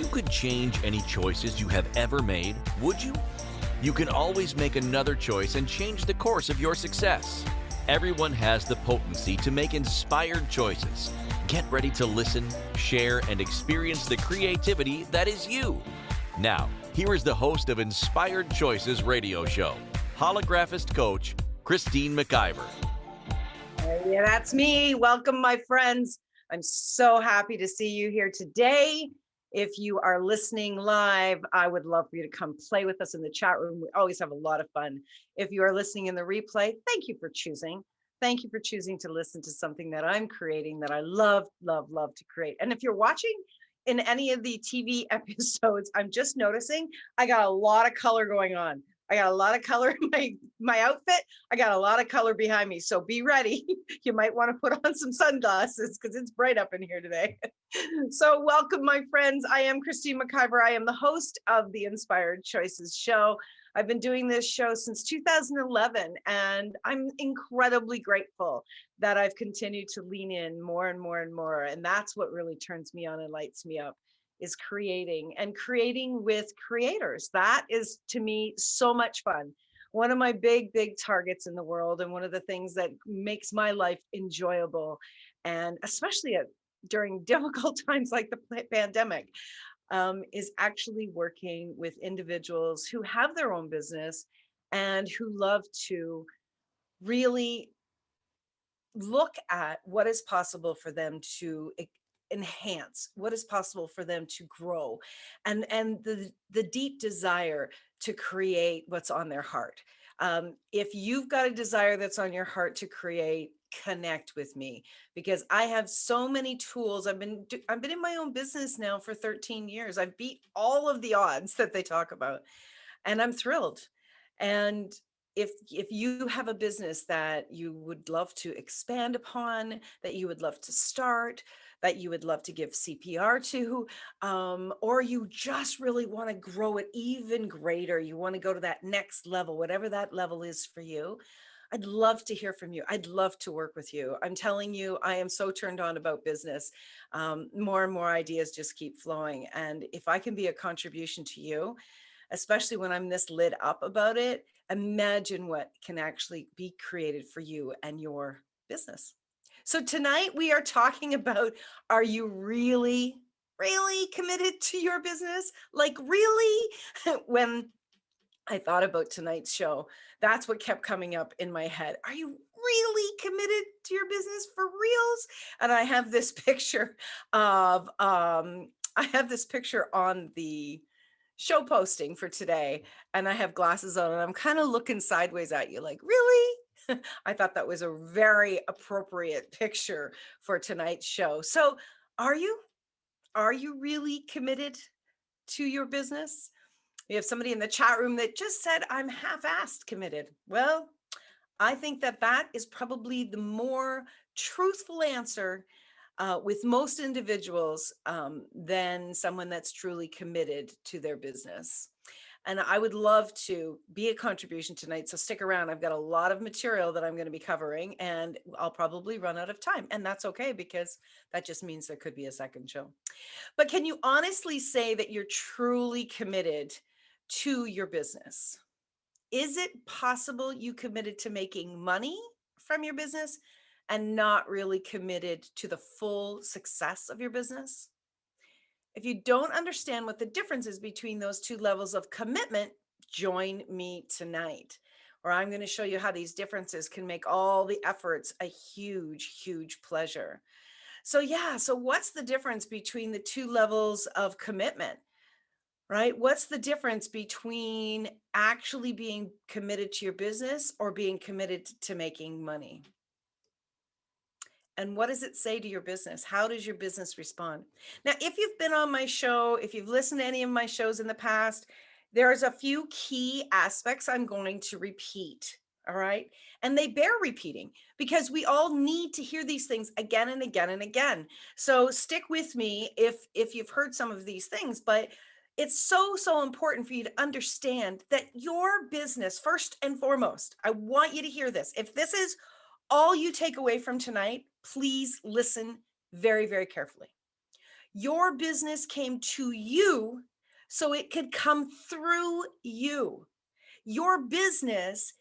you could change any choices you have ever made, would you? You can always make another choice and change the course of your success. Everyone has the potency to make inspired choices. Get ready to listen, share, and experience the creativity that is you. Now, here is the host of Inspired Choices radio show, Holographist coach, Christine McIver. Yeah, that's me. Welcome, my friends. I'm so happy to see you here today. If you are listening live, I would love for you to come play with us in the chat room. We always have a lot of fun. If you are listening in the replay, thank you for choosing. Thank you for choosing to listen to something that I'm creating that I love, love, love to create. And if you're watching in any of the TV episodes, I'm just noticing I got a lot of color going on. I got a lot of color in my outfit. I got a lot of color behind me. So be ready. You might want to put on some sunglasses because it's bright up in here today. So welcome, my friends. I am Christine McIver. I am the host of the Inspired Choices show. I've been doing this show since 2011, and I'm incredibly grateful that I've continued to lean in more and more and more. And that's what really turns me on and lights me up, is creating and creating with creators. That is, to me, so much fun. One of my big, big targets in the world, and one of the things that makes my life enjoyable, and especially during difficult times like the pandemic, is actually working with individuals who have their own business and who love to really look at what is possible for them to enhance, what is possible for them to grow, and the deep desire to create what's on their heart. If you've got a desire that's on your heart to create, connect with me, because I have so many tools. I've been in my own business now for 13 years. I've beat all of the odds that they talk about, and I'm thrilled. And if you have a business that you would love to expand upon, that you would love to start, that you would love to give CPR to, or you just really want to grow it even greater, you want to go to that next level, whatever that level is for you, I'd love to hear from you. I'd love to work with you. I'm telling you, I am so turned on about business. More and more ideas just keep flowing. And if I can be a contribution to you, especially when I'm this lit up about it, imagine what can actually be created for you and your business. So tonight we are talking about, are you really, really committed to your business? Like really? When I thought about tonight's show, that's what kept coming up in my head. Are you really committed to your business for reals? And I have this picture of, I have this picture on the show posting for today, and I have glasses on, and I'm kind of looking sideways at you like, really? I thought that was a very appropriate picture for tonight's show. So are you really committed to your business? We have somebody in the chat room that just said, I'm half-assed committed. Well, I think that is probably the more truthful answer with most individuals than someone that's truly committed to their business. And I would love to be a contribution tonight. So stick around. I've got a lot of material that I'm going to be covering, and I'll probably run out of time. And that's okay, because that just means there could be a second show. But can you honestly say that you're truly committed to your business? Is it possible you committed to making money from your business and not really committed to the full success of your business? If you don't understand what the difference is between those two levels of commitment, join me tonight, where I'm going to show you how these differences can make all the efforts a huge, huge pleasure. So what's the difference between the two levels of commitment, right? What's the difference between actually being committed to your business or being committed to making money? And what does it say to your business? How does your business respond? Now, if you've been on my show, if you've listened to any of my shows in the past, there's a few key aspects I'm going to repeat. All right. And they bear repeating because we all need to hear these things again and again and again. So stick with me if you've heard some of these things, but it's so important for you to understand that your business, first and foremost, I want you to hear this. If this is all you take away from tonight, please listen very, very carefully. Your business came to you so it could come through you. Your business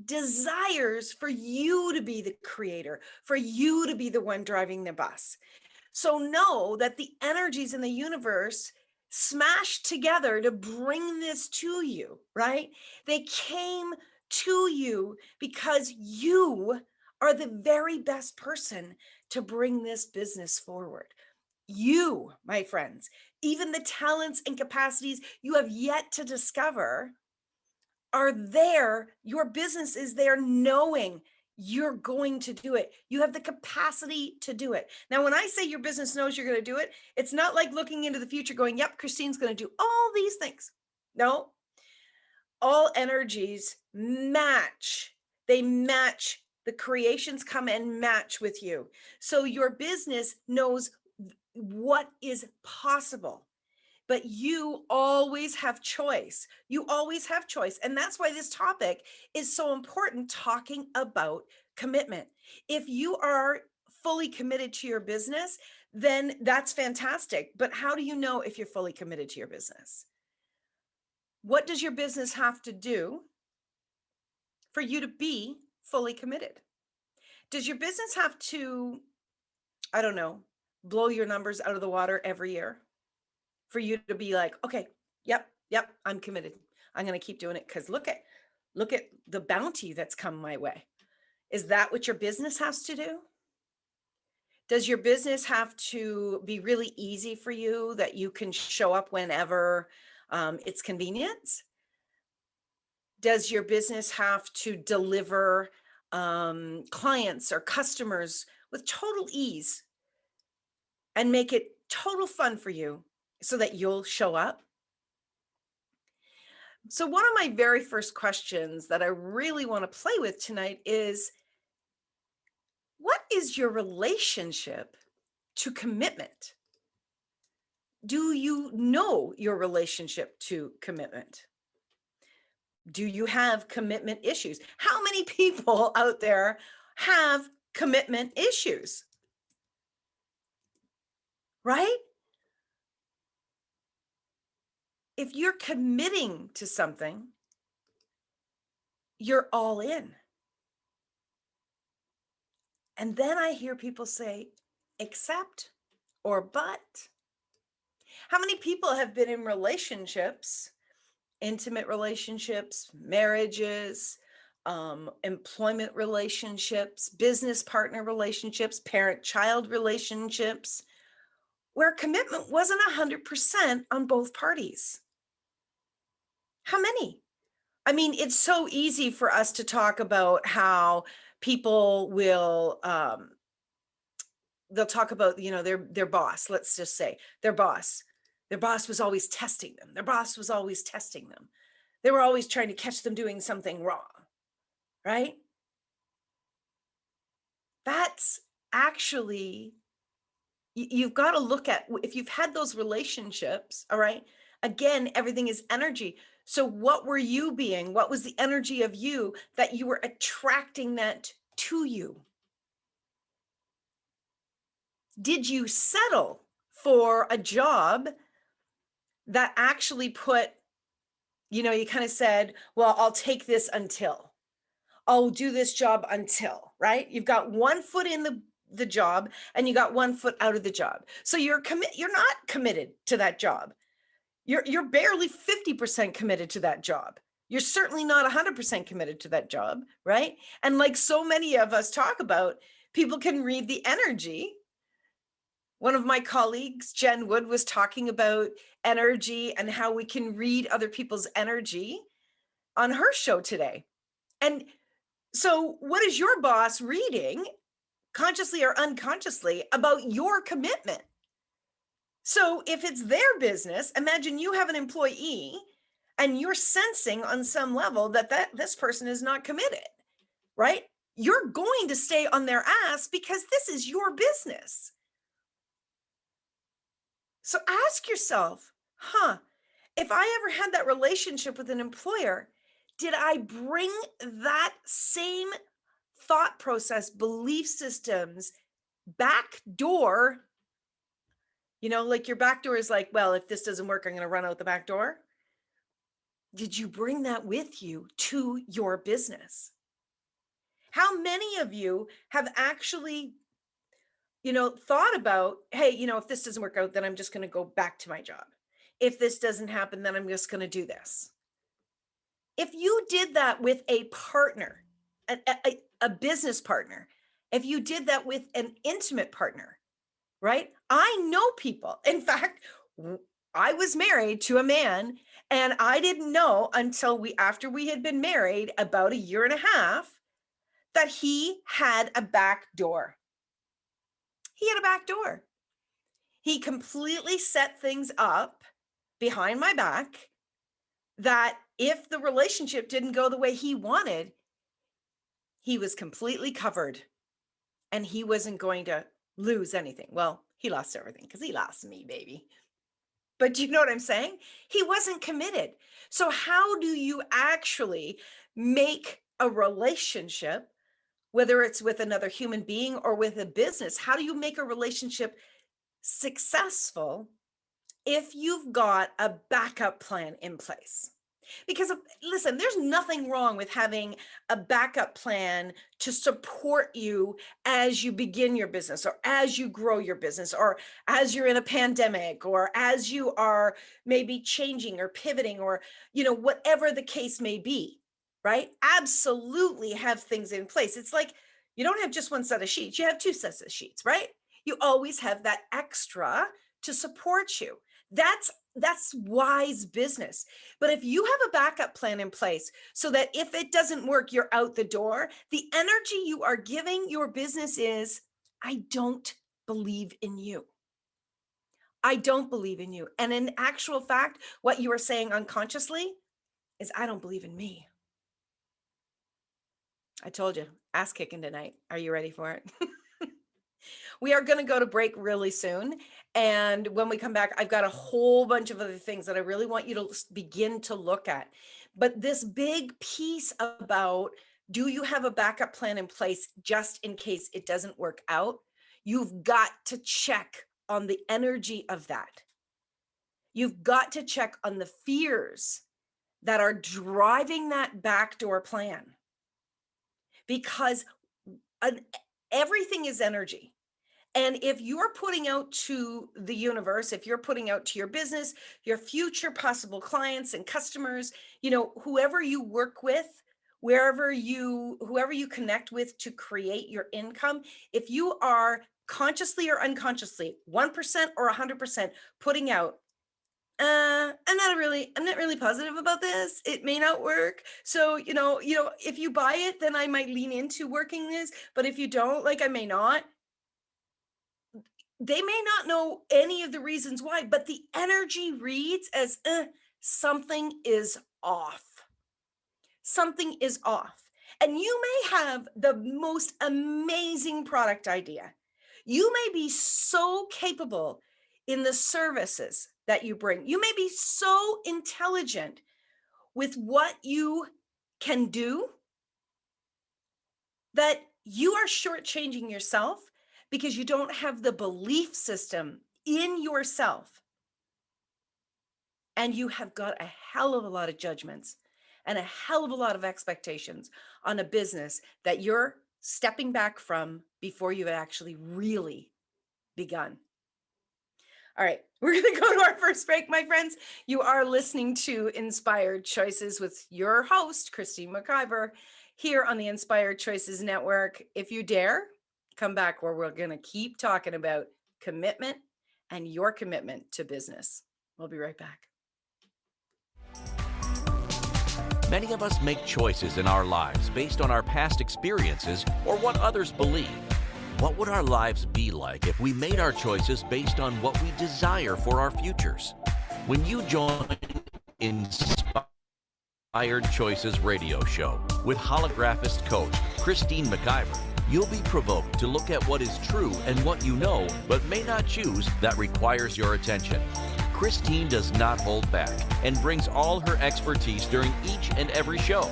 desires for you to be the creator, for you to be the one driving the bus. So know that the energies in the universe smashed together to bring this to you, right? They came to you because you are the very best person to bring this business forward. You, my friends, even the talents and capacities you have yet to discover are there. Your business is there knowing you're going to do it. You have the capacity to do it. Now, when I say your business knows you're going to do it, it's not like looking into the future going, yep, Christine's going to do all these things. No, all energies match. They match. The creations come and match with you. So your business knows what is possible. But you always have choice. You always have choice. And that's why this topic is so important, talking about commitment. If you are fully committed to your business, then that's fantastic. But how do you know if you're fully committed to your business? What does your business have to do for you to be fully committed? Does your business have to, I don't know, blow your numbers out of the water every year for you to be like, okay, yep, I'm committed. I'm going to keep doing it because look at the bounty that's come my way. Is that what your business has to do? Does your business have to be really easy for you that you can show up whenever it's convenient? Does your business have to deliver clients or customers with total ease and make it total fun for you so that you'll show up? So one of my very first questions that I really want to play with tonight is, what is your relationship to commitment? Do you know your relationship to commitment? Do you have commitment issues? How many people out there have commitment issues? Right? If you're committing to something, you're all in. And then I hear people say, except or but. How many people have been in relationships, intimate relationships, marriages, employment relationships, business partner relationships, parent-child relationships, where commitment wasn't 100% on both parties? How many? I mean, it's so easy for us to talk about how people will, they'll talk about, their boss. Let's just say their boss was always testing them. Their boss was always testing them. They were always trying to catch them doing something wrong, right? That's actually, you've got to look at, if you've had those relationships, all right, again, everything is energy. So what were you being? What was the energy of you that you were attracting that to you? Did you settle for a job that actually put, you kind of said, well, I'll take this until, I'll do this job until, right? You've got one foot in the job and you got one foot out of the job. So you're not committed to that job. You're barely 50% committed to that job. You're certainly not 100% committed to that job, right? And like so many of us talk about, people can read the energy. One of my colleagues, Jen Wood, was talking about energy and how we can read other people's energy on her show today. And so what is your boss reading, consciously or unconsciously, about your commitment? So if it's their business, imagine you have an employee and you're sensing on some level that this person is not committed, right? You're going to stay on their ass because this is your business. So ask yourself, if I ever had that relationship with an employer, did I bring that same thought process, belief systems, back door Like your back door is like, well, if this doesn't work, I'm going to run out the back door. Did you bring that with you to your business? How many of you have actually, thought about, hey, if this doesn't work out, then I'm just going to go back to my job. If this doesn't happen, then I'm just going to do this. If you did that with a partner, a business partner, if you did that with an intimate partner, right? I know people. In fact, I was married to a man, and I didn't know until after we had been married about a year and a half, that he had a back door. He had a back door. He completely set things up behind my back that if the relationship didn't go the way he wanted, he was completely covered and he wasn't going to lose anything. Well, he lost everything because he lost me, baby. But do you know what I'm saying? He wasn't committed. So how do you actually make a relationship, whether it's with another human being or with a business, how do you make a relationship successful if you've got a backup plan in place? Because listen, there's nothing wrong with having a backup plan to support you as you begin your business, or as you grow your business, or as you're in a pandemic, or as you are maybe changing or pivoting, or, whatever the case may be, right? Absolutely have things in place. It's like you don't have just one set of sheets, you have two sets of sheets, right? You always have that extra to support you. That's wise business. But if you have a backup plan in place so that if it doesn't work, you're out the door, the energy you are giving your business is, I don't believe in you. I don't believe in you. And in actual fact, what you are saying unconsciously is, I don't believe in me. I told you, ass kicking tonight. Are you ready for it? We are going to go to break really soon. And when we come back, I've got a whole bunch of other things that I really want you to begin to look at. But this big piece about, do you have a backup plan in place just in case it doesn't work out? You've got to check on the energy of that. You've got to check on the fears that are driving that backdoor plan. Because everything is energy. And if you're putting out to the universe, if you're putting out to your business, your future possible clients and customers, whoever you work with, whoever you connect with to create your income, if you are consciously or unconsciously 1% or 100% putting out, I'm not really positive about this. It may not work. So, if you buy it, then I might lean into working this. But if you don't, I may not. They may not know any of the reasons why, but the energy reads as something is off. Something is off. And you may have the most amazing product idea. You may be so capable in the services that you bring. You may be so intelligent with what you can do that you are shortchanging yourself because you don't have the belief system in yourself. And you have got a hell of a lot of judgments and a hell of a lot of expectations on a business that you're stepping back from before you've actually really begun. All right, we're going to go to our first break, my friends. You are listening to Inspired Choices with your host, Christine McIver, here on the Inspired Choices Network. If you dare, come back where we're going to keep talking about commitment and your commitment to business. We'll be right back. Many of us make choices in our lives based on our past experiences or what others believe. What would our lives be like if we made our choices based on what we desire for our futures? When you join Inspired Choices radio show with holographist coach Christine McIver, you'll be provoked to look at what is true and what you know but may not choose that requires your attention. Christine does not hold back and brings all her expertise during each and every show.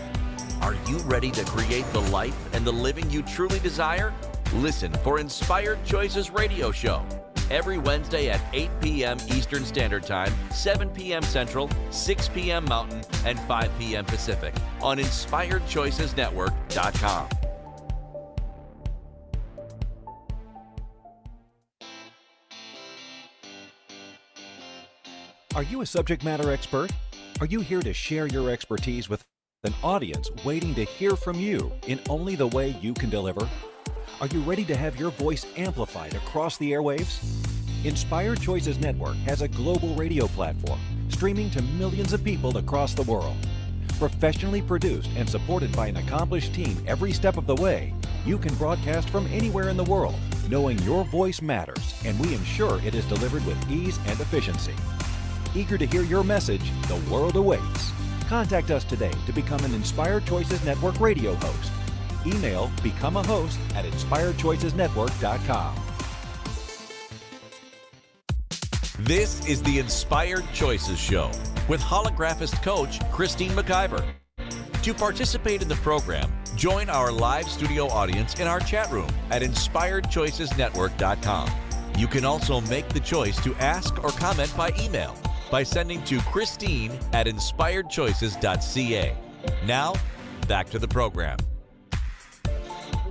Are you ready to create the life and the living you truly desire? Listen for Inspired Choices radio show. every Wednesday at 8 p.m. Eastern Standard Time, 7 p.m. Central, 6 p.m. Mountain, and 5 p.m. Pacific on InspiredChoicesNetwork.com. Are you a subject matter expert? Are you here to share your expertise with an audience waiting to hear from you in only the way you can deliver? Are you ready to have your voice amplified across the airwaves? Inspired Choices Network has a global radio platform streaming to millions of people across the world. Professionally produced and supported by an accomplished team every step of the way, you can broadcast from anywhere in the world, knowing your voice matters, and we ensure it is delivered with ease and efficiency. Eager to hear your message, the world awaits. Contact us today to become an Inspired Choices Network radio host. Email become a host at InspiredChoicesNetwork.com. This is the Inspired Choices Show with holographist coach Christine McIver. To participate in the program, join our live studio audience in our chat room at InspiredChoicesNetwork.com. You can also make the choice to ask or comment by email by sending to Christine at InspiredChoices.ca. Now, back to the program.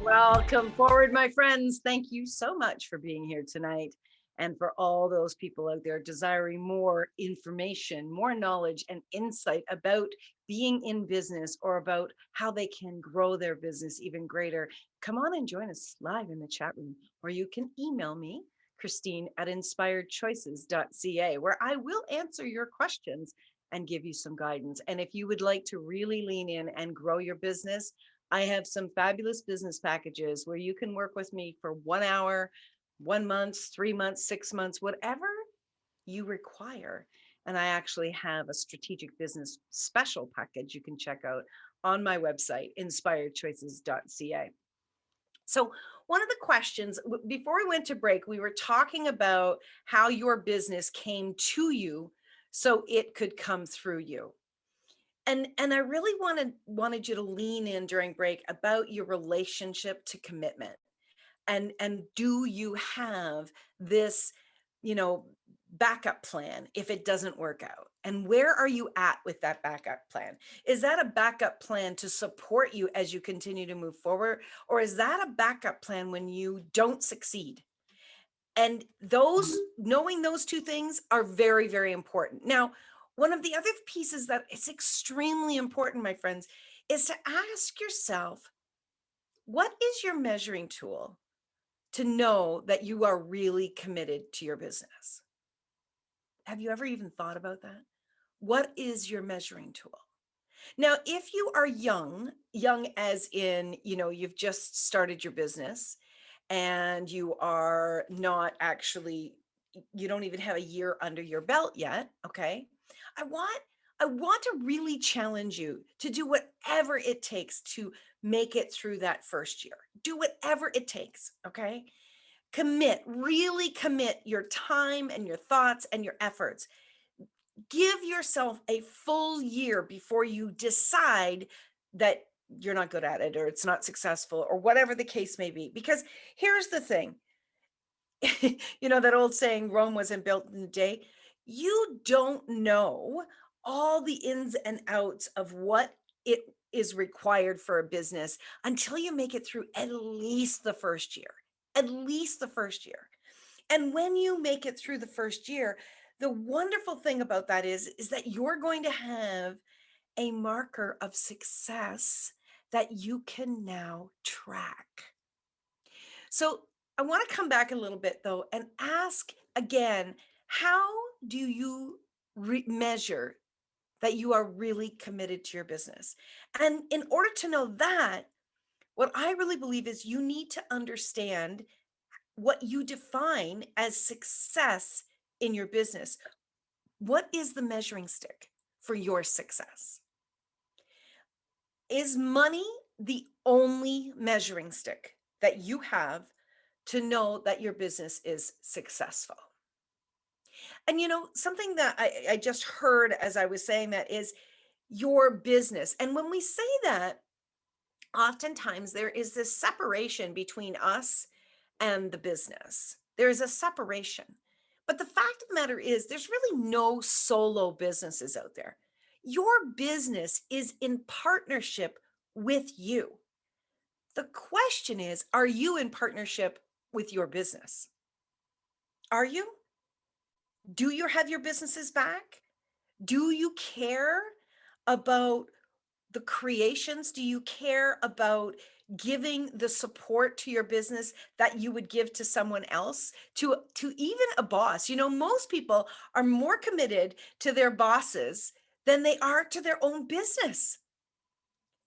Welcome forward, my friends. Thank you so much for being here tonight. And for all those people out there desiring more information, more knowledge and insight about being in business or about how they can grow their business even greater, come on and join us live in the chat room, or you can email me, Christine at InspiredChoices.ca, where I will answer your questions and give you some guidance. And if you would like to really lean in and grow your business, I have some fabulous business packages where you can work with me for 1 hour, 1 month, 3 months, 6 months, whatever you require. And I actually have a strategic business special package you can check out on my website, InspiredChoices.ca. So one of the questions, before we went to break, we were talking about how your business came to you so it could come through you. And I really wanted you to lean in during break about your relationship to commitment. And do you have this, backup plan if it doesn't work out? And where are you at with that backup plan? Is that a backup plan to support you as you continue to move forward? Or is that a backup plan when you don't succeed? And knowing those two things are very, very important. Now, one of the other pieces that is extremely important, my friends, is to ask yourself, what is your measuring tool to know that you are really committed to your business? Have you ever even thought about that? What is your measuring tool? Now, if you are young as in, you've just started your business and you are not actually, you don't even have a year under your belt yet, okay? I want to really challenge you to do whatever it takes to make it through that first year. Do whatever it takes, okay? Really commit your time and your thoughts and your efforts. Give yourself a full year before you decide that you're not good at it or it's not successful or whatever the case may be. Because here's the thing, that old saying, Rome wasn't built in a day. You don't know all the ins and outs of what it is required for a business until you make it through at least the first year. At least the first year. And when you make it through the first year, the wonderful thing about that is that you're going to have a marker of success that you can now track. So I want to come back a little bit though and ask again, how do you measure that you are really committed to your business? And in order to know that, what I really believe is you need to understand what you define as success in your business. What is the measuring stick for your success? Is money the only measuring stick that you have to know that your business is successful? And something that I just heard as I was saying that is your business. And when we say that, oftentimes there is this separation between us and the business. There's a separation. But the fact of the matter is, there's really no solo businesses out there. Your business is in partnership with you. The question is, are you in partnership with your business? Are you? Do you have your businesses back? Do you care about the creations? Do you care about giving the support to your business that you would give to someone else, to even a boss? You know, most people are more committed to their bosses than they are to their own business.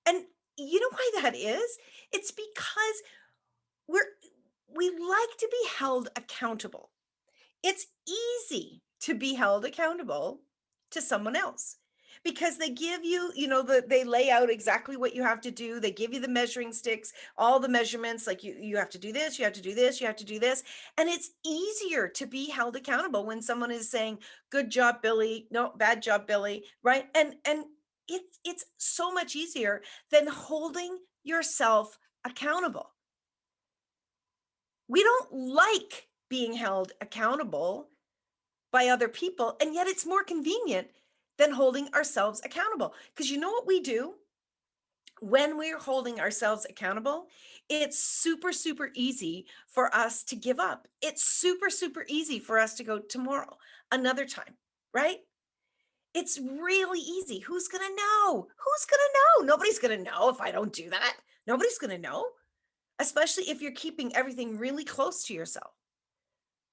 And you know why that is? It's because we're we like to be held accountable. It's easy to be held accountable to someone else because they give you, they lay out exactly what you have to do. They give you the measuring sticks, all the measurements, like you have to do this, you have to do this, you have to do this. And it's easier to be held accountable when someone is saying, good job, Billy. No, bad job, Billy. Right. And it's so much easier than holding yourself accountable. We don't like being held accountable by other people, and yet it's more convenient than holding ourselves accountable. Because you know what we do when we're holding ourselves accountable? It's super, super easy for us to give up. It's super, super easy for us to go tomorrow, another time, right? It's really easy. Who's going to know? Who's going to know? Nobody's going to know if I don't do that. Nobody's going to know, especially if you're keeping everything really close to yourself.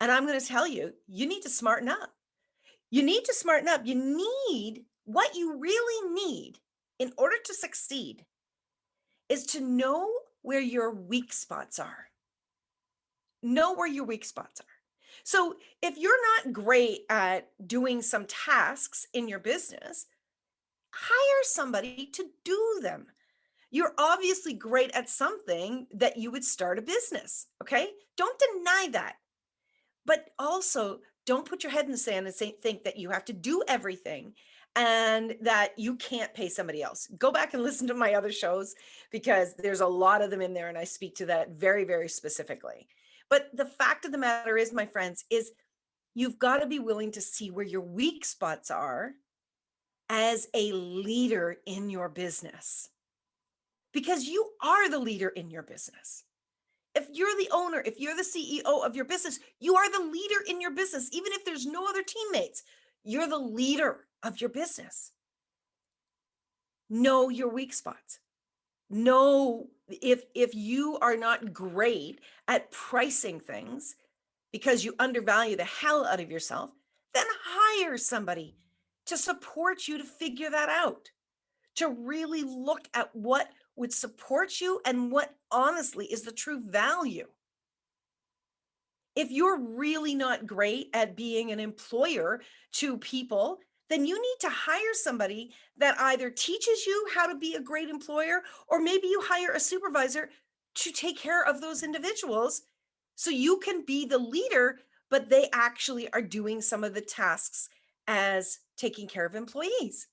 And I'm going to tell you, you need to smarten up. You need to smarten up. You need what you really need in order to succeed is to know where your weak spots are. Know where your weak spots are. So if you're not great at doing some tasks in your business, hire somebody to do them. You're obviously great at something that you would start a business. Okay. Don't deny that. But also, don't put your head in the sand and think that you have to do everything and that you can't pay somebody else. Go back and listen to my other shows because there's a lot of them in there and I speak to that very, very specifically. But the fact of the matter is, my friends, is you've got to be willing to see where your weak spots are as a leader in your business, because you are the leader in your business. If you're the owner, if you're the CEO of your business, you are the leader in your business. Even if there's no other teammates, you're the leader of your business. Know your weak spots. Know if you are not great at pricing things because you undervalue the hell out of yourself, then hire somebody to support you to figure that out, to really look at what would support you and what honestly is the true value. If you're really not great at being an employer to people, then you need to hire somebody that either teaches you how to be a great employer, or maybe you hire a supervisor to take care of those individuals so you can be the leader, but they actually are doing some of the tasks as taking care of employees.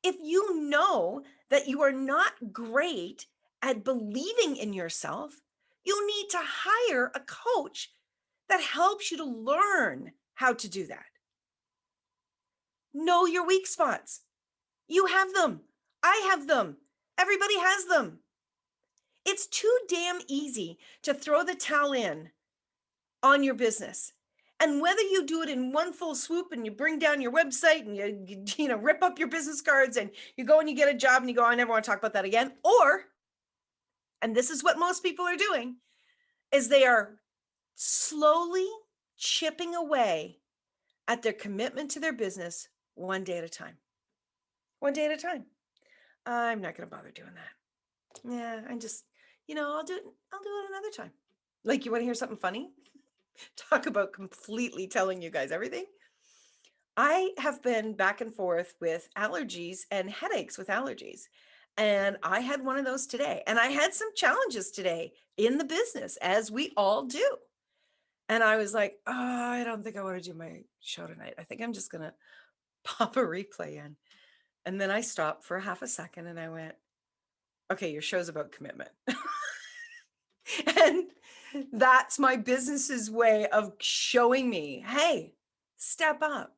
If you know that you are not great at believing in yourself, you need to hire a coach that helps you to learn how to do that. Know your weak spots. You have them. I have them. Everybody has them. It's too damn easy to throw the towel in on your business. And whether you do it in one full swoop and you bring down your website and you rip up your business cards and you go and you get a job and you go, I never want to talk about that again. Or, and this is what most people are doing, is they are slowly chipping away at their commitment to their business one day at a time. One day at a time. I'm not going to bother doing that. Yeah, I'm just, I'll do it another time. Like, you want to hear something funny? Talk about completely telling you guys everything. I have been back and forth with allergies and headaches with allergies. And I had one of those today. And I had some challenges today in the business, as we all do. And I was like, oh, I don't think I want to do my show tonight. I think I'm just going to pop a replay in. And then I stopped for half a second and I went, okay, your show's about commitment. And That's my business's way of showing me, hey, step up,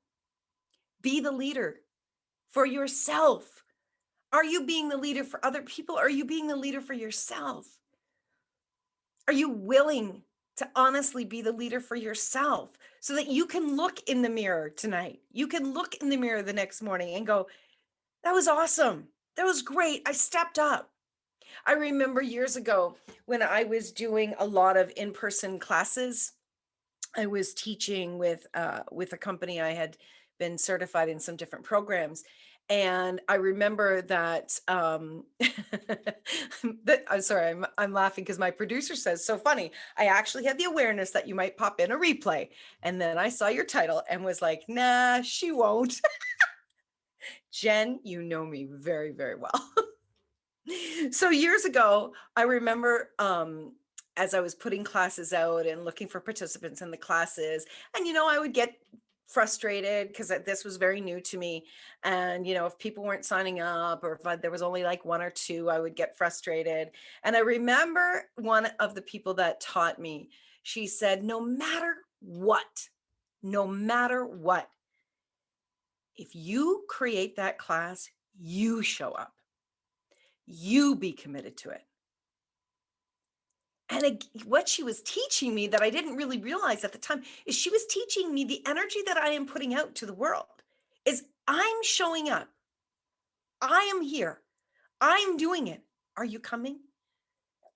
be the leader for yourself. Are you being the leader for other people? Or are you being the leader for yourself? Are you willing to honestly be the leader for yourself so that you can look in the mirror tonight? You can look in the mirror the next morning and go, that was awesome. That was great. I stepped up. I remember years ago when I was doing a lot of in-person classes. I was teaching with a company. I had been certified in some different programs, and I remember that. I'm sorry, I'm laughing because my producer says, "So funny." I actually had the awareness that you might pop in a replay, and then I saw your title and was like, "Nah, she won't." Jen, you know me very, very well. So years ago, I remember as I was putting classes out and looking for participants in the classes, and I would get frustrated because this was very new to me. And if people weren't signing up, or if there was only like one or two, I would get frustrated. And I remember one of the people that taught me, she said, no matter what, if you create that class, you show up. You be committed to it. And what she was teaching me that I didn't really realize at the time is she was teaching me the energy that I am putting out to the world is I'm showing up. I am here. I'm doing it. Are you coming?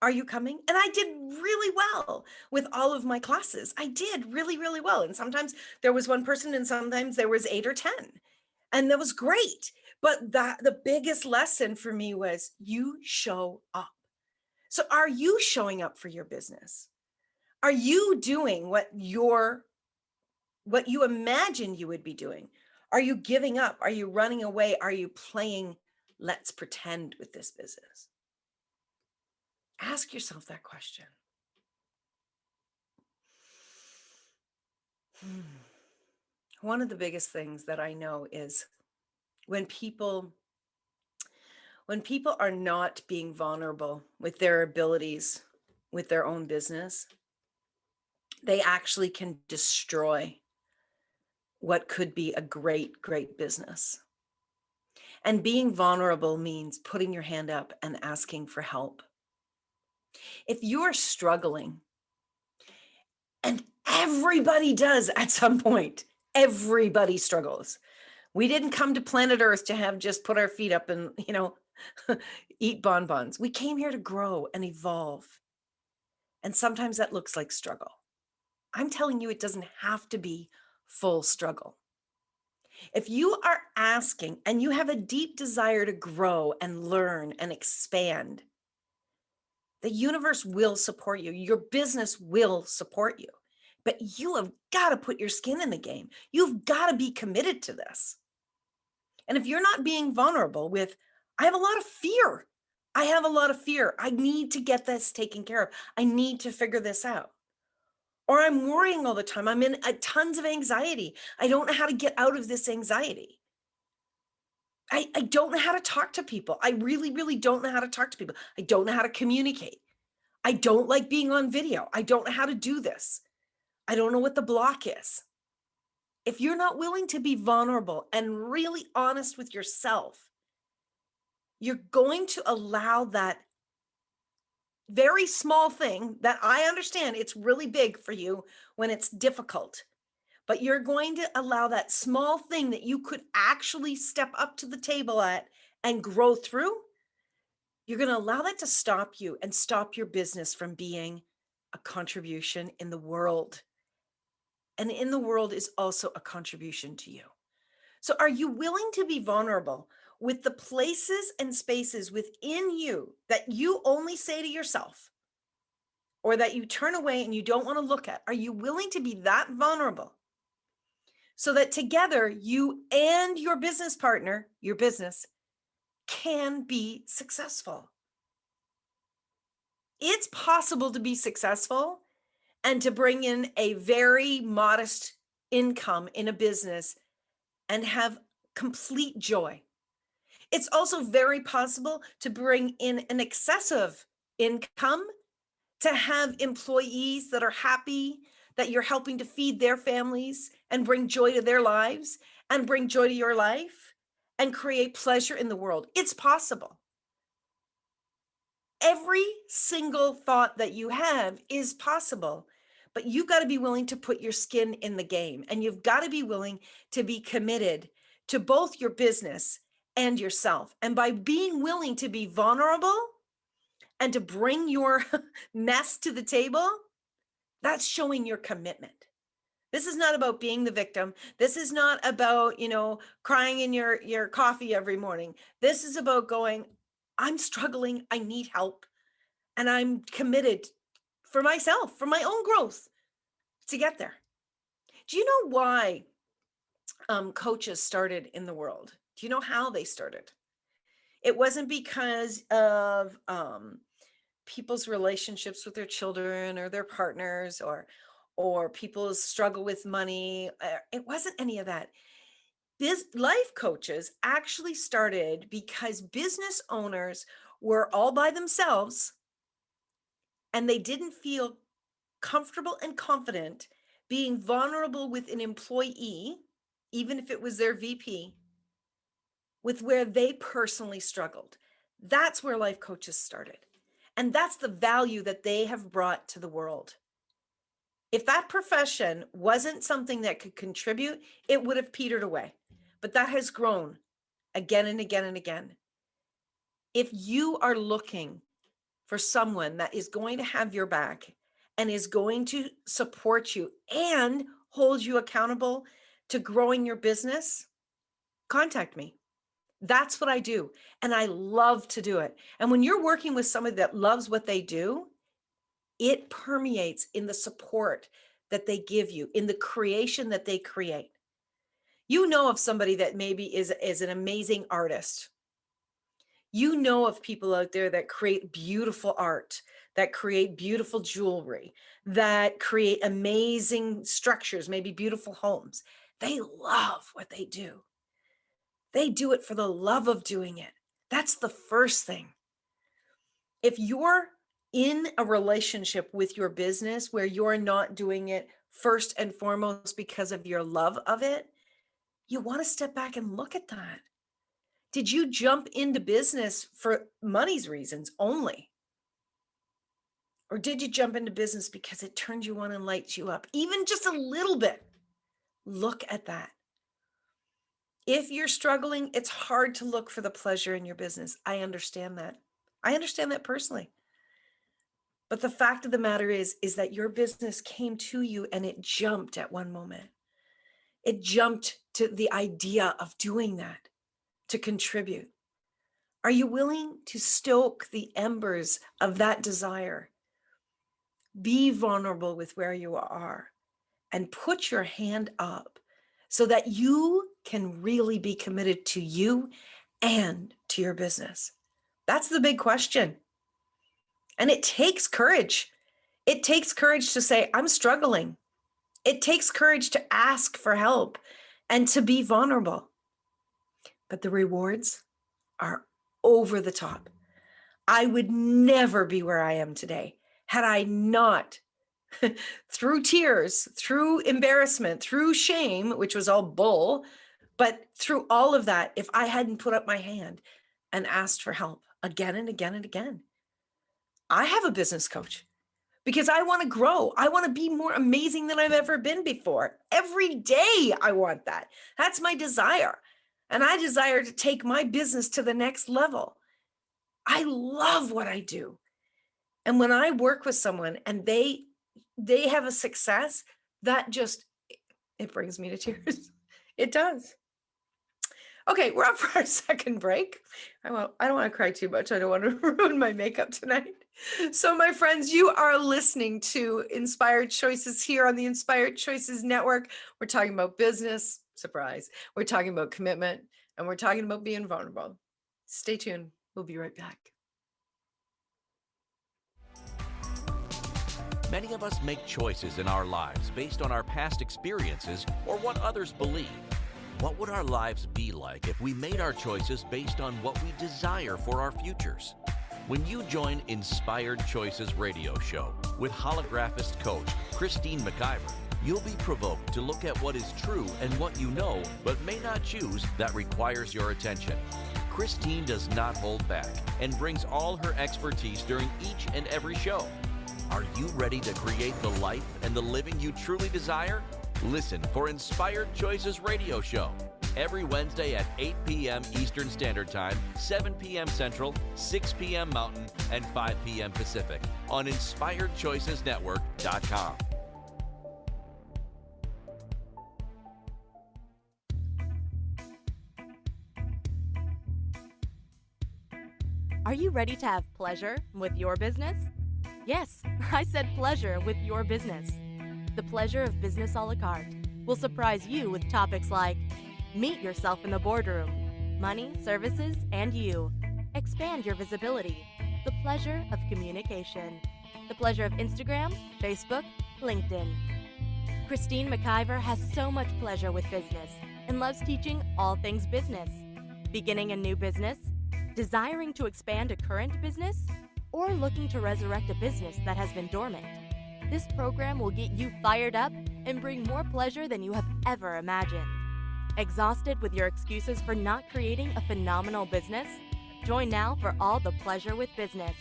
Are you coming? And I did really well with all of my classes. I did really, really well. And sometimes there was one person and sometimes there was 8 or 10. And that was great. But the biggest lesson for me was you show up. So are you showing up for your business? Are you doing what you imagine you would be doing? Are you giving up? Are you running away? Are you playing let's pretend with this business? Ask yourself that question. One of the biggest things that I know is when people are not being vulnerable with their abilities, with their own business, they actually can destroy what could be a great, great business. And being vulnerable means putting your hand up and asking for help. If you are struggling, and everybody does at some point, everybody struggles. We didn't come to planet Earth to have just put our feet up and, eat bonbons. We came here to grow and evolve. And sometimes that looks like struggle. I'm telling you, it doesn't have to be full struggle. If you are asking and you have a deep desire to grow and learn and expand, the universe will support you. Your business will support you. But you have got to put your skin in the game. You've got to be committed to this. And if you're not being vulnerable with, I have a lot of fear. I have a lot of fear. I need to get this taken care of. I need to figure this out. Or I'm worrying all the time. I'm in tons of anxiety. I don't know how to get out of this anxiety. I don't know how to talk to people. I really, really don't know how to talk to people. I don't know how to communicate. I don't like being on video. I don't know how to do this. I don't know what the block is. If you're not willing to be vulnerable and really honest with yourself, you're going to allow that very small thing that I understand it's really big for you when it's difficult, but you're going to allow that small thing that you could actually step up to the table at and grow through. You're going to allow that to stop you and stop your business from being a contribution in the world. And in the world is also a contribution to you. So are you willing to be vulnerable with the places and spaces within you that you only say to yourself or that you turn away and you don't want to look at? Are you willing to be that vulnerable so that together you and your business partner, your business, can be successful? It's possible to be successful and to bring in a very modest income in a business and have complete joy. It's also very possible to bring in an excessive income to have employees that are happy, that you're helping to feed their families and bring joy to their lives and bring joy to your life and create pleasure in the world. It's possible. Every single thought that you have is possible, but you've got to be willing to put your skin in the game, and you've got to be willing to be committed to both your business and yourself. And by being willing to be vulnerable and to bring your mess to the table, that's showing your commitment. This is not about being the victim. This is not about, crying in your coffee every morning. This is about going, I'm struggling, I need help, and I'm committed for myself, for my own growth to get there. Do you know why coaches started in the world? Do you know how they started? It wasn't because of people's relationships with their children or their partners or people's struggle with money. It wasn't any of that. Life coaches actually started because business owners were all by themselves and they didn't feel comfortable and confident being vulnerable with an employee, even if it was their VP, with where they personally struggled. That's where life coaches started. And that's the value that they have brought to the world. If that profession wasn't something that could contribute, it would have petered away. But that has grown again and again and again. If you are looking for someone that is going to have your back and is going to support you and hold you accountable to growing your business, contact me. That's what I do. And I love to do it. And when you're working with somebody that loves what they do, it permeates in the support that they give you, in the creation that they create. You know of somebody that maybe is an amazing artist. You know of people out there that create beautiful art, that create beautiful jewelry, that create amazing structures, maybe beautiful homes. They love what they do. They do it for the love of doing it. That's the first thing. If you're in a relationship with your business where you're not doing it first and foremost because of your love of it, you want to step back and look at that. Did you jump into business for money's reasons only? Or did you jump into business because it turned you on and lights you up, even just a little bit? Look at that. If you're struggling, it's hard to look for the pleasure in your business. I understand that. I understand that personally. But the fact of the matter is that your business came to you and it jumped at one moment. It jumped to the idea of doing that, to contribute. Are you willing to stoke the embers of that desire? Be vulnerable with where you are and put your hand up so that you can really be committed to you and to your business. That's the big question. And it takes courage. It takes courage to say, I'm struggling. It takes courage to ask for help and to be vulnerable. But the rewards are over the top. I would never be where I am today had I not, through tears, through embarrassment, through shame, which was all bull, but through all of that, if I hadn't put up my hand and asked for help again and again and again. I have a business coach because I want to grow. I want to be more amazing than I've ever been before. Every day I want that. That's my desire. And I desire to take my business to the next level. I love what I do. And when I work with someone and they have a success, that just, it brings me to tears. It does. Okay, we're up for our second break. I don't want to cry too much. I don't want to ruin my makeup tonight. So my friends, you are listening to Inspired Choices here on the Inspired Choices Network. We're talking about business, surprise. We're talking about commitment, and we're talking about being vulnerable. Stay tuned. We'll be right back. Many of us make choices in our lives based on our past experiences or what others believe. What would our lives be like if we made our choices based on what we desire for our futures? When you join Inspired Choices radio show with holographist coach Christine McIver, you'll be provoked to look at what is true and what you know but may not choose that requires your attention. Christine does not hold back and brings all her expertise during each and every show. Are you ready to create the life and the living you truly desire? Listen for Inspired Choices radio show every Wednesday at 8 p.m. Eastern Standard Time, 7 p.m. Central, 6 p.m. Mountain, and 5 p.m. Pacific on InspiredChoicesNetwork.com. Are you ready to have pleasure with your business? Yes, I said pleasure with your business. The Pleasure of Business a la carte will surprise you with topics like meet yourself in the boardroom, money, services, and you. Expand your visibility. The pleasure of communication. The pleasure of Instagram, Facebook, LinkedIn. Christine McIver has so much pleasure with business and loves teaching all things business. Beginning a new business? Desiring to expand a current business? Or looking to resurrect a business that has been dormant? This program will get you fired up and bring more pleasure than you have ever imagined. Exhausted with your excuses for not creating a phenomenal business? Join now for all the pleasure with business.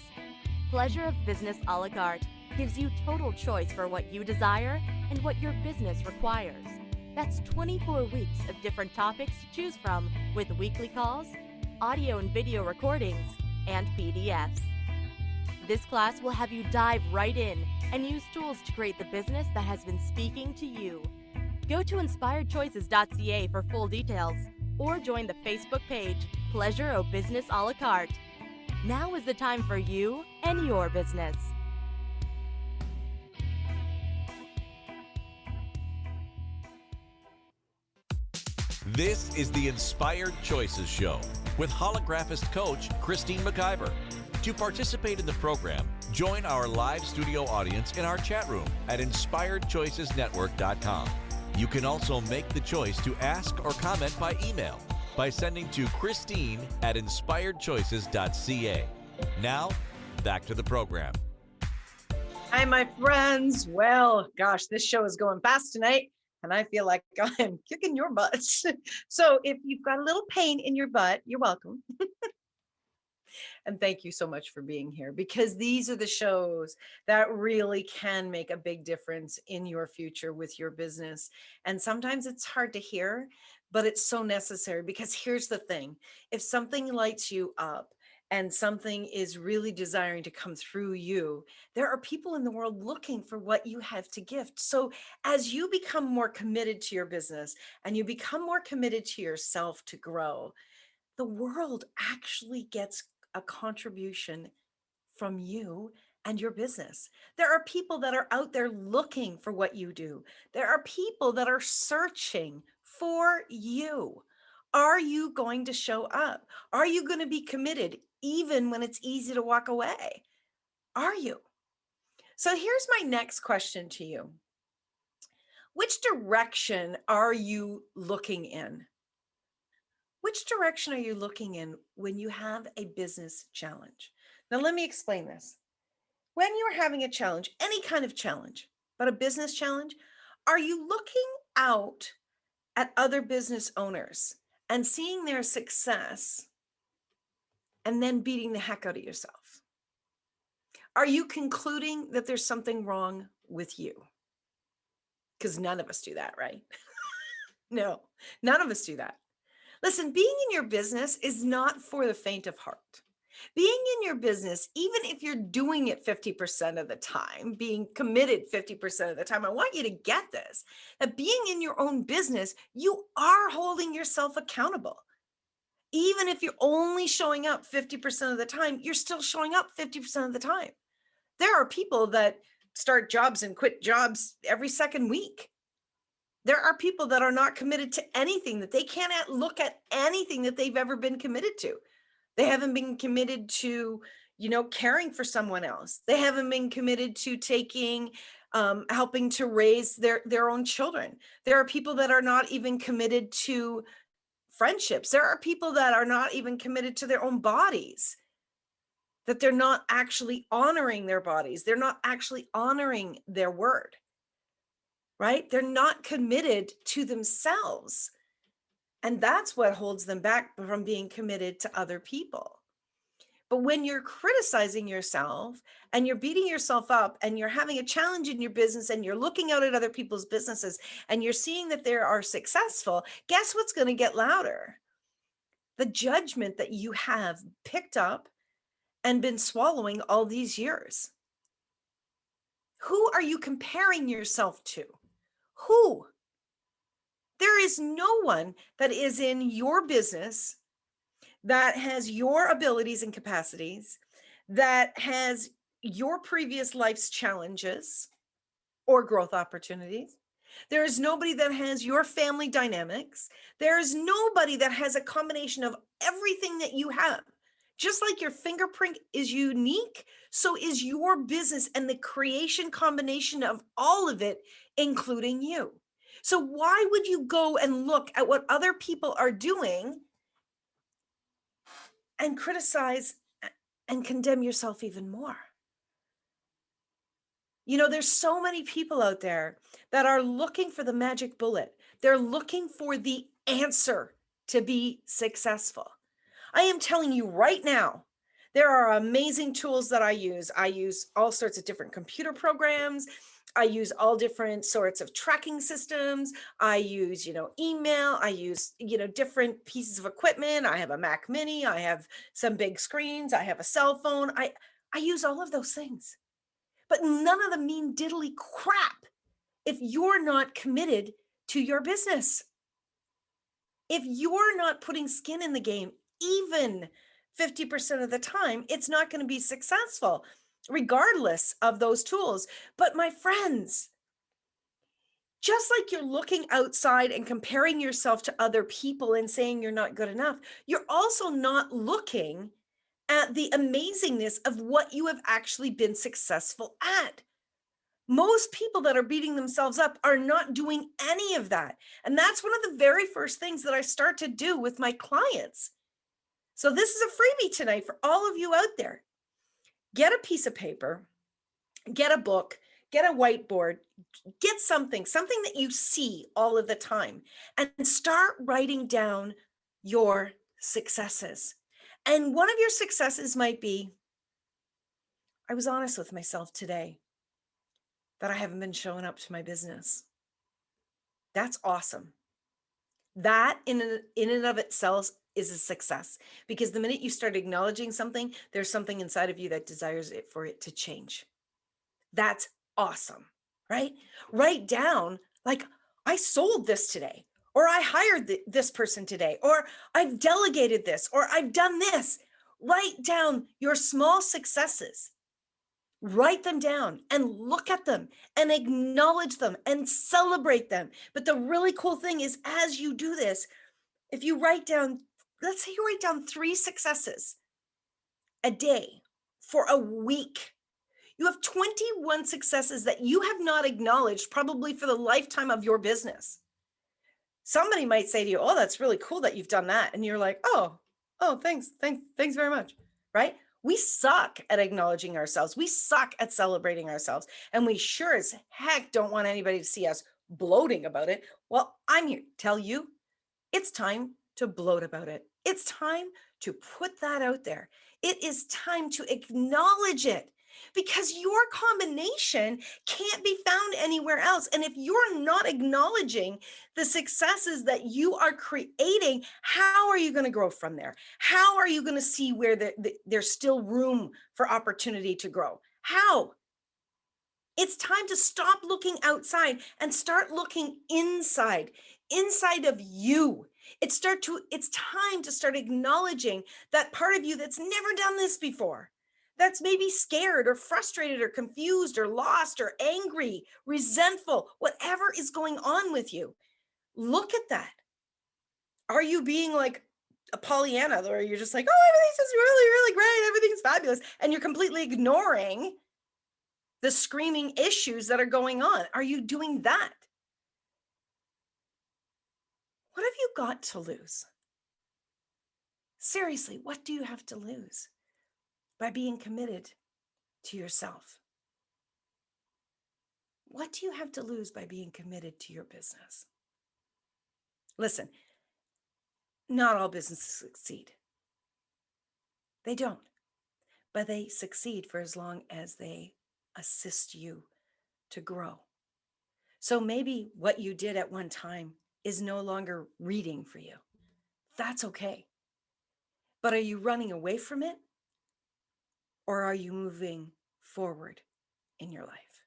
Pleasure of Business a la carte gives you total choice for what you desire and what your business requires. That's 24 weeks of different topics to choose from with weekly calls, audio and video recordings, and PDFs. This class will have you dive right in and use tools to create the business that has been speaking to you. Go to inspiredchoices.ca for full details or join the Facebook page Pleasure o' Business a la carte. Now is the time for you and your business. This is the Inspired Choices Show with holographist coach Christine McIver. To participate in the program, join our live studio audience in our chat room at InspiredChoicesNetwork.com. You can also make the choice to ask or comment by email by sending to Christine at InspiredChoices.ca. Now, back to the program. Hi, my friends. Well, gosh, this show is going fast tonight, and I feel like I'm kicking your butts. So if you've got a little pain in your butt, you're welcome. And thank you so much for being here, because these are the shows that really can make a big difference in your future with your business. And sometimes it's hard to hear, but it's so necessary, because here's the thing. If something lights you up and something is really desiring to come through you, there are people in the world looking for what you have to gift. So as you become more committed to your business and you become more committed to yourself to grow, the world actually gets a contribution from you and your business. There are people that are out there looking for what you do. There are people that are searching for you. Are you going to show up? Are you going to be committed even when it's easy to walk away? Are you? So here's my next question to you. Which direction are you looking in? Which direction are you looking in when you have a business challenge? Now, let me explain this. When you're having a challenge, any kind of challenge, but a business challenge, are you looking out at other business owners and seeing their success and then beating the heck out of yourself? Are you concluding that there's something wrong with you? Because none of us do that, right? No, none of us do that. Listen, being in your business is not for the faint of heart. Being in your business, even if you're doing it 50% of the time, being committed 50% of the time, I want you to get this, that being in your own business, you are holding yourself accountable. Even if you're only showing up 50% of the time, you're still showing up 50% of the time. There are people that start jobs and quit jobs every second week. There are people that are not committed to anything, that they cannot look at anything that they've ever been committed to. They haven't been committed to, caring for someone else. They haven't been committed to helping to raise their own children. There are people that are not even committed to friendships. There are people that are not even committed to their own bodies. that they're not actually honoring their bodies. They're not actually honoring their word, right? They're not committed to themselves. And that's what holds them back from being committed to other people. But when you're criticizing yourself and you're beating yourself up and you're having a challenge in your business and you're looking out at other people's businesses and you're seeing that they are successful, guess what's going to get louder? The judgment that you have picked up and been swallowing all these years. Who are you comparing yourself to? Who? There is no one that is in your business that has your abilities and capacities, that has your previous life's challenges or growth opportunities. There is nobody that has your family dynamics. There is nobody that has a combination of everything that you have. Just like your fingerprint is unique, so is your business and the creation combination of all of it, including you. So why would you go and look at what other people are doing and criticize and condemn yourself even more? You know, there's so many people out there that are looking for the magic bullet. They're looking for the answer to be successful. I am telling you right now, there are amazing tools that I use. I use all sorts of different computer programs. I use all different sorts of tracking systems. I use, email. I use, different pieces of equipment. I have a Mac Mini. I have some big screens. I have a cell phone. I use all of those things, but none of them mean diddly crap if you're not committed to your business. If you're not putting skin in the game, even 50% of the time, it's not going to be successful, regardless of those tools. But my friends, just like you're looking outside and comparing yourself to other people and saying you're not good enough, you're also not looking at the amazingness of what you have actually been successful at. Most people that are beating themselves up are not doing any of that. And that's one of the very first things that I start to do with my clients. So this is a freebie tonight for all of you out there. Get a piece of paper, get a book, get a whiteboard, get something that you see all of the time, and start writing down your successes. And one of your successes might be, I was honest with myself today that I haven't been showing up to my business. That's awesome. That in and of itself is a success, because the minute you start acknowledging something, there's something inside of you that desires it for it to change. That's awesome, right? Write down, like, I sold this today, or I hired this person today, or I've delegated this, or I've done this. Write down your small successes. Write them down and look at them and acknowledge them and celebrate them. But the really cool thing is, as you do this, if you write down, let's say you write down 3 successes a day for a week, you have 21 successes that you have not acknowledged probably for the lifetime of your business. Somebody might say to you, oh, that's really cool that you've done that. And you're like, oh, thanks very much, right? We suck at acknowledging ourselves. We suck at celebrating ourselves. And we sure as heck don't want anybody to see us bloating about it. Well, I'm here to tell you, it's time to bloat about it. It's time to put that out there. It is time to acknowledge it, because your combination can't be found anywhere else. And if you're not acknowledging the successes that you are creating, how are you going to grow from there? How are you going to see where there's still room for opportunity to grow? How? It's time to stop looking outside and start looking inside of you. It's time to start acknowledging that part of you that's never done this before, that's maybe scared or frustrated or confused or lost or angry, resentful, whatever is going on with you. Look at that. Are you being like a Pollyanna, where you're just like, oh, everything's just really, really great, everything's fabulous, and you're completely ignoring the screaming issues that are going on? Are you doing that? What have you got to lose? Seriously, what do you have to lose by being committed to yourself. What do you have to lose by being committed to your business? Listen, not all businesses succeed. They don't, but they succeed for as long as they assist you to grow. So maybe what you did at one time is no longer reading for you. That's okay. But are you running away from it? Or are you moving forward in your life?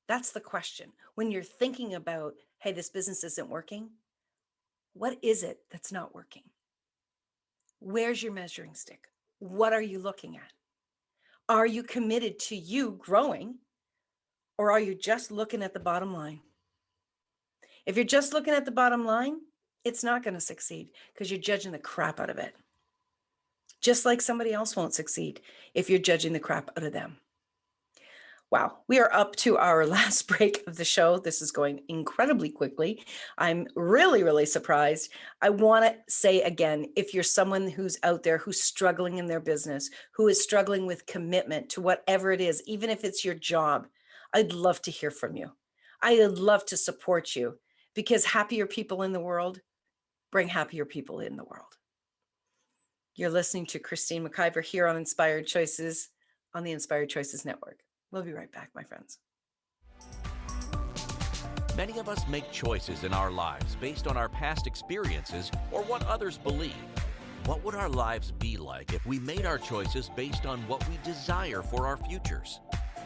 That's the question. When you're thinking about, hey, this business isn't working, what is it that's not working? Where's your measuring stick? What are you looking at? Are you committed to you growing, or are you just looking at the bottom line? If you're just looking at the bottom line, it's not going to succeed because you're judging the crap out of it. Just like somebody else won't succeed if you're judging the crap out of them. Wow, we are up to our last break of the show. This is going incredibly quickly. I'm really, really surprised. I want to say again, if you're someone who's out there who's struggling in their business, who is struggling with commitment to whatever it is, even if it's your job, I'd love to hear from you. I'd love to support you because happier people in the world bring happier people in the world. You're listening to Christine McIver here on Inspired Choices on the Inspired Choices Network. We'll be right back, my friends. Many of us make choices in our lives based on our past experiences or what others believe. What would our lives be like if we made our choices based on what we desire for our futures?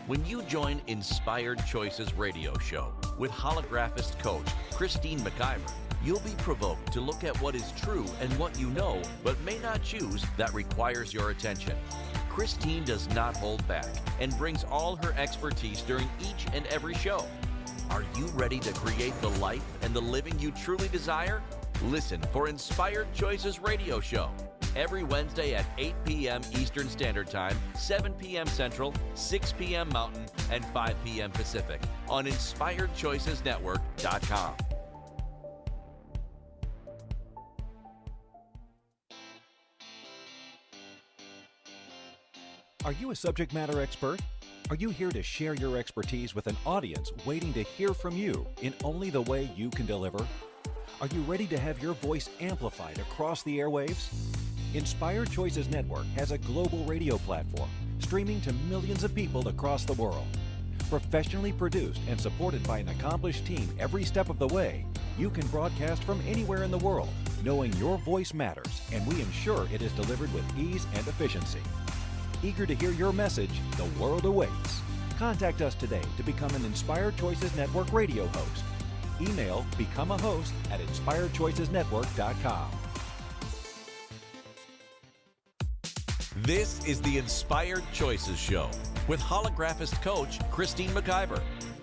When you join Inspired Choices radio show with holographist coach Christine McIver, you'll be provoked to look at what is true and what you know but may not choose that requires your attention. Christine does not hold back and brings all her expertise during each and every show. Are you ready to create the life and the living you truly desire? Listen for Inspired Choices radio show every Wednesday at 8 p.m. Eastern Standard Time, 7 p.m. Central, 6 p.m. Mountain, and 5 p.m. Pacific on InspiredChoicesNetwork.com. Are you a subject matter expert? Are you here to share your expertise with an audience waiting to hear from you in only the way you can deliver? Are you ready to have your voice amplified across the airwaves? Inspired Choices Network has a global radio platform streaming to millions of people across the world. Professionally produced and supported by an accomplished team every step of the way, you can broadcast from anywhere in the world, knowing your voice matters, and we ensure it is delivered with ease and efficiency. Eager to hear your message, the world awaits. Contact us today to become an Inspired Choices Network radio host. Email becomeahost@inspiredchoicesnetwork.com. This is the Inspired Choices Show with holographist coach Christine McIver.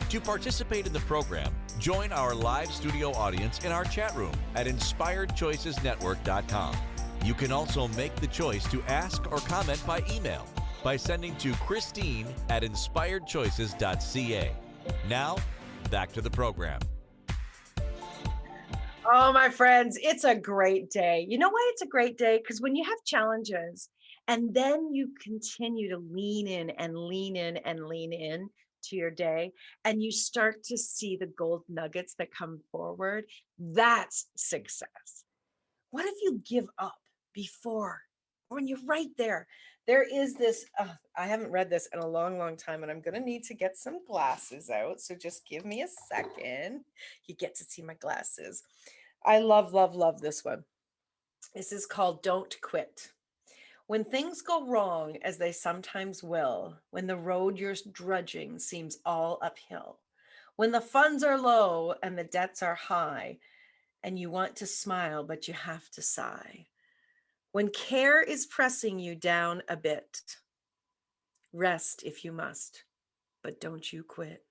To participate in the program, join our live studio audience in our chat room at inspiredchoicesnetwork.com. You can also make the choice to ask or comment by email by sending to Christine@inspiredchoices.ca. Now, back to the program. Oh, my friends, it's a great day. You know why it's a great day? Because when you have challenges and then you continue to lean in and lean in and lean in to your day, and you start to see the gold nuggets that come forward, that's success. What if you give up before, when you're right there? There is this, I haven't read this in a long, long time, and I'm going to need to get some glasses out. So just give me a second. You get to see my glasses. I love, love, love this one. This is called Don't Quit. When things go wrong, as they sometimes will, when the road you're drudging seems all uphill, when the funds are low and the debts are high, and you want to smile, but you have to sigh. When care is pressing you down a bit, rest if you must, but don't you quit.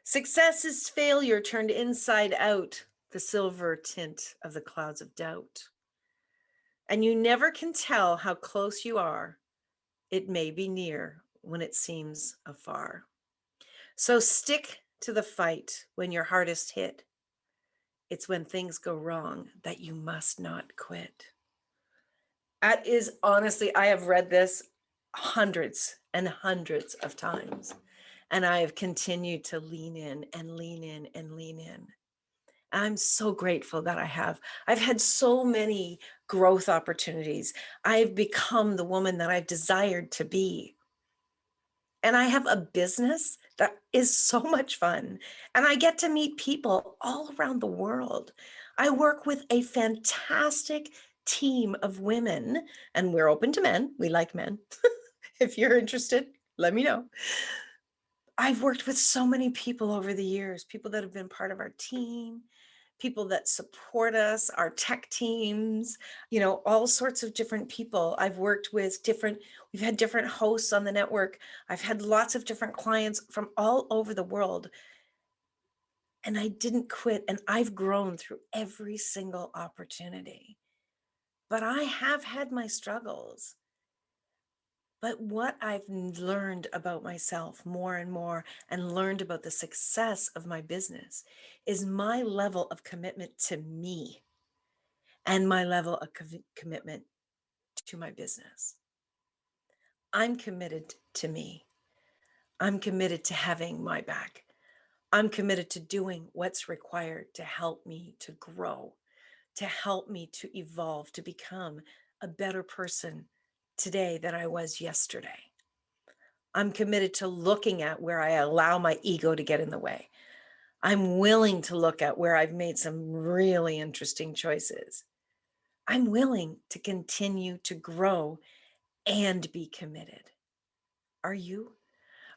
Success is failure turned inside out, the silver tint of the clouds of doubt. And you never can tell how close you are. It may be near when it seems afar. So stick to the fight when you're hardest hit. It's when things go wrong that you must not quit. That is honestly, I have read this hundreds and hundreds of times. And I have continued to lean in and lean in and lean in. I'm so grateful that I've had so many growth opportunities. I've become the woman that I've desired to be. And I have a business that is so much fun. And I get to meet people all around the world. I work with a fantastic team of women, and we're open to men. We like men. If you're interested, let me know. I've worked with so many people over the years, people that have been part of our team, people that support us, our tech teams, all sorts of different people. I've worked with we've had different hosts on the network. I've had lots of different clients from all over the world. And I didn't quit, and I've grown through every single opportunity. But I have had my struggles. But what I've learned about myself more and more, and learned about the success of my business, is my level of commitment to me and my level of commitment to my business. I'm committed to me. I'm committed to having my back. I'm committed to doing what's required to help me to grow, to help me to evolve, to become a better person today than I was yesterday. I'm committed to looking at where I allow my ego to get in the way. I'm willing to look at where I've made some really interesting choices. I'm willing to continue to grow and be committed. Are you?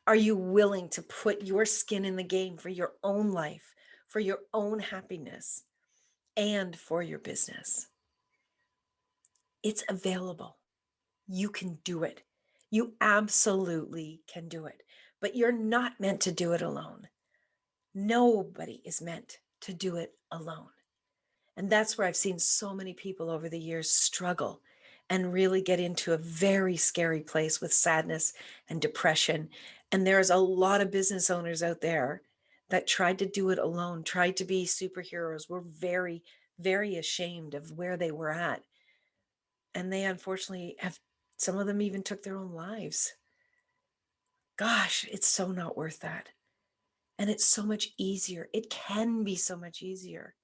Are you willing to put your skin in the game for your own life, for your own happiness, and for your business? It's available. You can do it. You absolutely can do it, but you're not meant to do it alone. Nobody is meant to do it alone. And that's where I've seen so many people over the years struggle and really get into a very scary place with sadness and depression. And there's a lot of business owners out there that tried to do it alone, tried to be superheroes, were very, very ashamed of where they were at. And they unfortunately some of them even took their own lives. Gosh, it's so not worth that. And it's so much easier. It can be so much easier.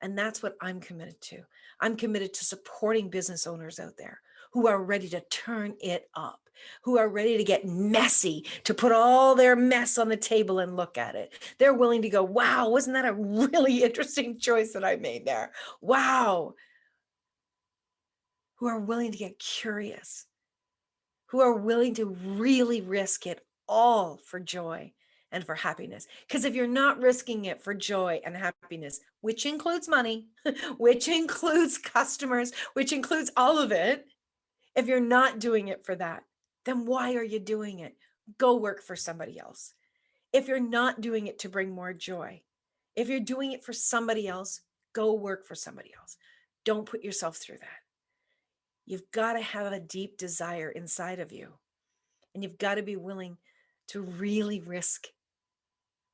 And that's what I'm committed to. I'm committed to supporting business owners out there who are ready to turn it up, who are ready to get messy, to put all their mess on the table and look at it. They're willing to go, wow, wasn't that a really interesting choice that I made there? Wow. Who are willing to get curious, who are willing to really risk it all for joy and for happiness. Because if you're not risking it for joy and happiness, which includes money, which includes customers, which includes all of it, if you're not doing it for that, then why are you doing it? Go work for somebody else. If you're not doing it to bring more joy, if you're doing it for somebody else, go work for somebody else. Don't put yourself through that. You've got to have a deep desire inside of you. And you've got to be willing to really risk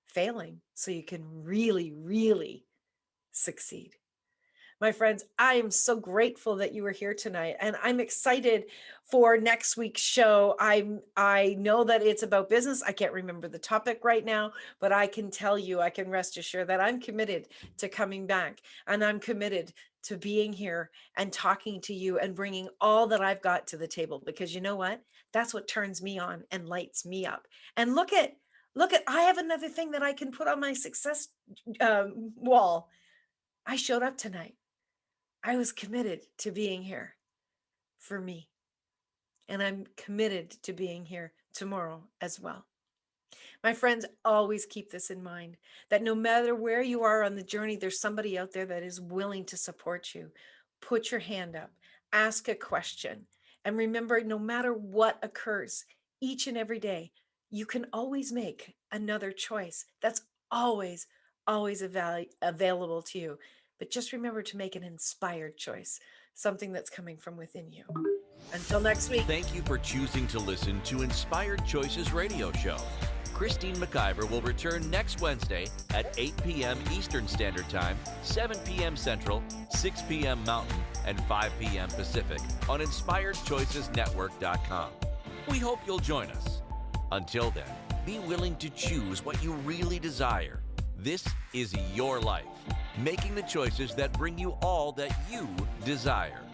failing so you can really, really succeed. My friends, I am so grateful that you were here tonight, and I'm excited for next week's show. I know that it's about business. I can't remember the topic right now, but I can tell you, I can rest assured that I'm committed to coming back, and I'm committed to being here and talking to you and bringing all that I've got to the table, because you know what? That's what turns me on and lights me up. And look at, I have another thing that I can put on my success wall. I showed up tonight. I was committed to being here for me. And I'm committed to being here tomorrow as well. My friends, always keep this in mind, that no matter where you are on the journey, there's somebody out there that is willing to support you. Put your hand up, ask a question. And remember, no matter what occurs each and every day, you can always make another choice. That's always available to you. But just remember to make an inspired choice, something that's coming from within you. Until next week. Thank you for choosing to listen to Inspired Choices Radio Show. Christine McIver will return next Wednesday at 8 p.m. Eastern Standard Time, 7 p.m. Central, 6 p.m. Mountain, and 5 p.m. Pacific on InspiredChoicesNetwork.com. We hope you'll join us. Until then, be willing to choose what you really desire. This is your life, making the choices that bring you all that you desire.